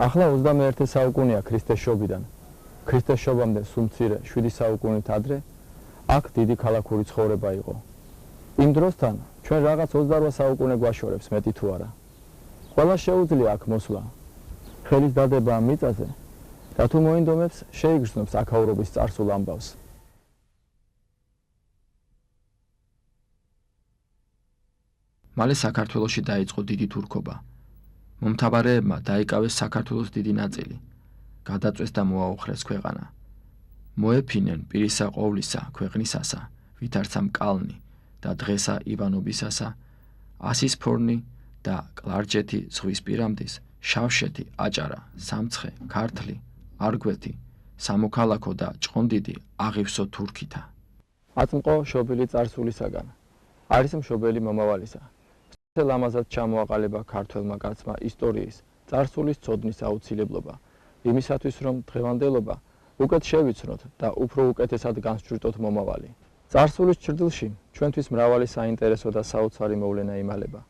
ახლა 21 საუკუნეა ქრისტეს შობიდან. ქრისტეს შობამდე სულ მცირე 7 საუკუნით ადრე აქ დიდი ქალაქური ცხოვრება იყო. იმ დროსთან ჩვენ რაღაც 28 საუკუნე გვაშორებს მეტი თუ არა. ყველა შეუძლია აქ მოსვლა. ხელის დადება ამ მიწაზე და თუ მოინდომებს შეიგრძნობს აქაურობის წარსულ ამბავს. მალე საქართველოში დაიწყო დიდი თურქობა. მომთაბარეებმა დაიკავეს საქართველოს დიდი ნაწილი, გადაწვეს და მოაოხრეს ქვეყანა. მოეფინენ პირისა ყოვლისა ქვეყნისასა, ვითარცა მკალნი და დღესა ივანობისასა, ასისფორნი და კლარჯეთი ზღვის პირამდის, შავშეთი, აჭარა, სამცხე, ქართლი, არგვეთი, სამოქალაქო და ჭყონდიდი აღივსო თურქითა. აწმყო შობილი წარსულისაგან, არის მშობელი მომავალისა. ლამაზად ჩამოაყალიბა ქართველმა კაცმა ისტორიის, წარსულის ცოდნის აუცილებლობა, იმისათვის რომ დღევანდელობა უკეთ შევიცნოთ და უფრო უკეთესად განსჭვრიტოთ მომავალი. წარსულის ჭრდილში ჩვენთვის მრავალი საინტერესო და საოცარი მოვლენა იმალება.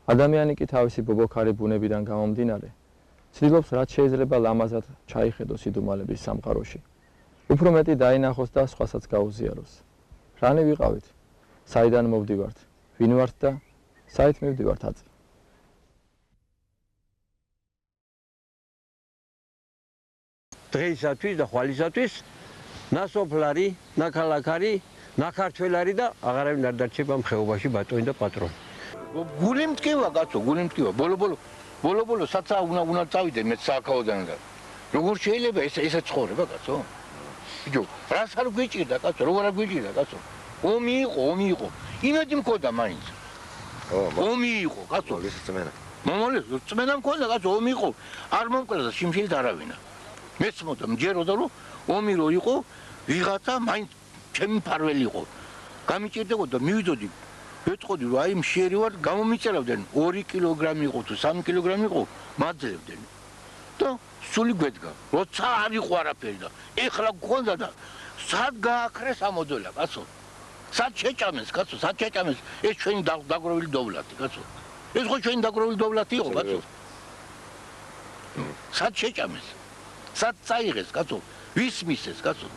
ადამიანი კი თავისი ბობოქარი ბუნებიდან გამომდინარე, ცდილობს რაც შეიძლება ლამაზად ჩაიხედოს იდუმალების სამყაროში. უფრო მეტი დაინახოს და სხვასაც გაუზიაროს. რანი ვიყავით? საიდან მოვდივართ? ვინ ვართ და საით მივდივართ აწ? დღეისათვის და ხვალისათვის ნასოფლარი, ნაქალაქარი, ნაქართველარი და აღარავინ არ დარჩება მხეობაში ბატონი და პატრონი. გული მტკივა კაცო, გული მტკივა. ბოლო საცა უნდა წავიდე მე სააქაოდან და როგორ შეიძლება ესე ცხოვრება კაცო? ბიჭო, რას არ გვიჭირდა კაცო, როგორ არ გვიჭირდა კაცო? ომი იყო. იმედი მქონდა მაინც. ომი იყო კაცო, ეს წმენა. მომალე წმენა მქონდა კაცო, ომი იყო. არ მომკვდა შიმშილით არავინა. მეც მოდა მჯეროდა რომ ომი რო იყო, ვიღაცა მაინც ჩემი ფარველი იყო. გამიჭირდებოდა მივიდოდი, ვეთყოდი რომ აი მშიერი ვარ, გამომიწერავდნენ 2 კილოგრამი იყო თუ 3 კილოგრამი იყო, მაძლებდნენ. და სული გვედგა, როცა არ იყო არაფერი და ეხლა გქონდა და სად გააქრეს ამოდოლა კაცო? სად შეჭამეს კაცო, სად შეჭამეს ეს ჩვენი დაგროვილი დოვლათი კაცო? ეს ხო ჩვენი დაგროვილი დოვლათი იყო კაცო? სად შეჭამეს? სად წაიღეს კაცო? ვის მისეს კაცო?